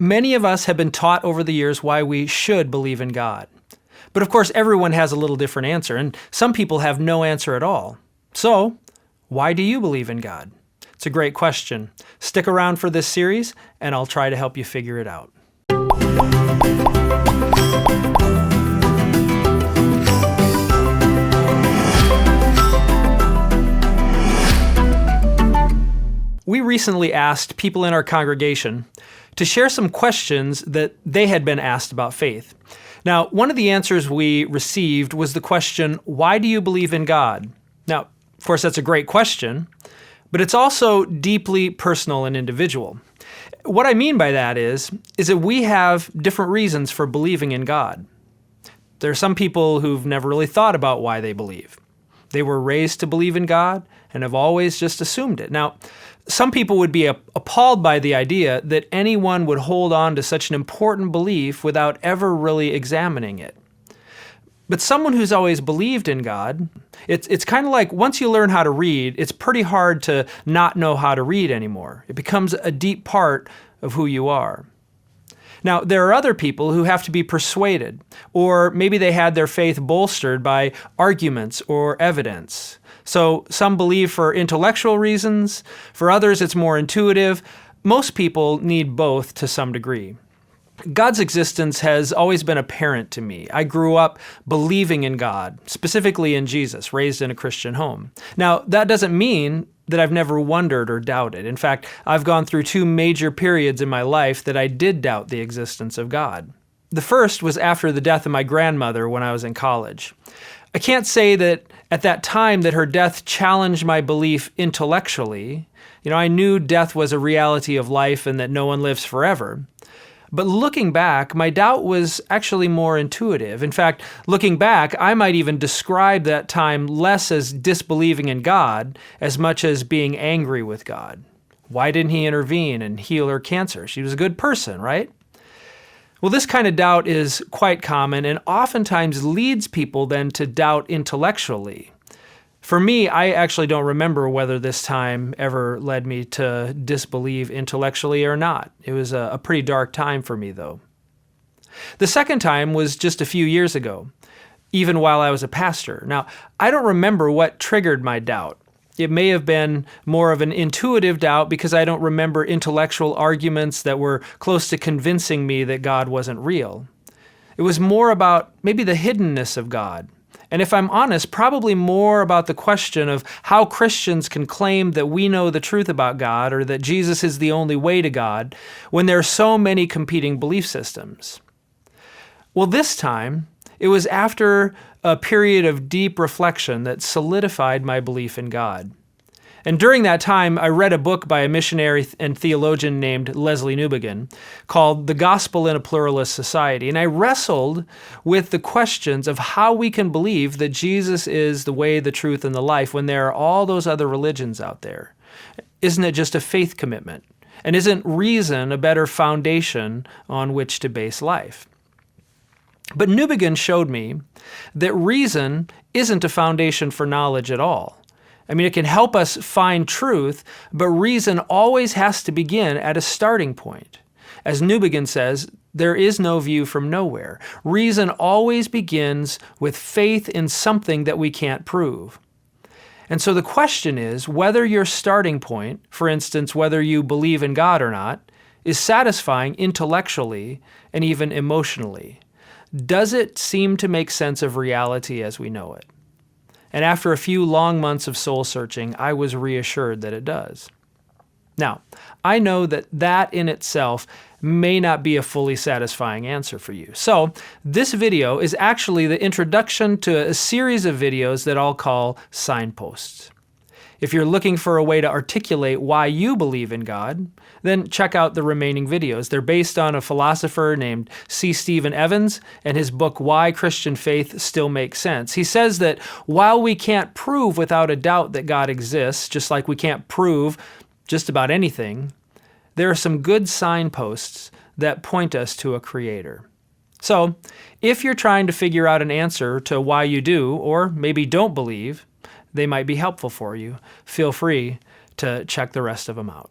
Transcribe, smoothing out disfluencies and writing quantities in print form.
Many of us have been taught over the years why we should believe in God. But of course, everyone has a little different answer, and some people have no answer at all. So, why do you believe in God? It's a great question. Stick around for this series, and I'll try to help you figure it out. We recently asked people in our congregation to share some questions that they had been asked about faith. Now, one of the answers we received was the question, why do you believe in God? Now, of course, that's a great question, but it's also deeply personal and individual. What I mean by that is that we have different reasons for believing in God. There are some people who've never really thought about why they believe. They were raised to believe in God and have always just assumed it. Now, some people would be appalled by the idea that anyone would hold on to such an important belief without ever really examining it. But someone who's always believed in God, it's kind of like once you learn how to read, it's pretty hard to not know how to read anymore. It becomes a deep part of who you are. Now, there are other people who have to be persuaded, or maybe they had their faith bolstered by arguments or evidence. So some believe for intellectual reasons, for others it's more intuitive. Most people need both to some degree. God's existence has always been apparent to me. I grew up believing in God, specifically in Jesus, raised in a Christian home. Now, that doesn't mean that I've never wondered or doubted. In fact, I've gone through two major periods in my life that I did doubt the existence of God. The first was after the death of my grandmother when I was in college. I can't say that at that time that her death challenged my belief intellectually. I knew death was a reality of life and that no one lives forever. But looking back, my doubt was actually more intuitive. In fact, looking back, I might even describe that time less as disbelieving in God as much as being angry with God. Why didn't he intervene and heal her cancer? She was a good person, right? Well, this kind of doubt is quite common and oftentimes leads people then to doubt intellectually. For me, I actually don't remember whether this time ever led me to disbelieve intellectually or not. It was a pretty dark time for me, though. The second time was just a few years ago, even while I was a pastor. Now, I don't remember what triggered my doubt. It may have been more of an intuitive doubt because I don't remember intellectual arguments that were close to convincing me that God wasn't real. It was more about maybe the hiddenness of God. And if I'm honest, probably more about the question of how Christians can claim that we know the truth about God or that Jesus is the only way to God when there are so many competing belief systems. Well, this time, it was after a period of deep reflection that solidified my belief in God. And during that time, I read a book by a missionary and theologian named Lesslie Newbigin called The Gospel in a Pluralist Society. And I wrestled with the questions of how we can believe that Jesus is the way, the truth, and the life when there are all those other religions out there. Isn't it just a faith commitment? And isn't reason a better foundation on which to base life? But Newbigin showed me that reason isn't a foundation for knowledge at all. It can help us find truth, but reason always has to begin at a starting point. As Newbigin says, there is no view from nowhere. Reason always begins with faith in something that we can't prove. And so the question is whether your starting point, for instance, whether you believe in God or not, is satisfying intellectually and even emotionally. Does it seem to make sense of reality as we know it? And after a few long months of soul searching, I was reassured that it does. Now, I know that in itself may not be a fully satisfying answer for you. So this video is actually the introduction to a series of videos that I'll call signposts. If you're looking for a way to articulate why you believe in God, then check out the remaining videos. They're based on a philosopher named C. Stephen Evans and his book, Why Christian Faith Still Makes Sense. He says that while we can't prove without a doubt that God exists, just like we can't prove just about anything, there are some good signposts that point us to a creator. So, if you're trying to figure out an answer to why you do, or maybe don't believe, they might be helpful for you. Feel free to check the rest of them out.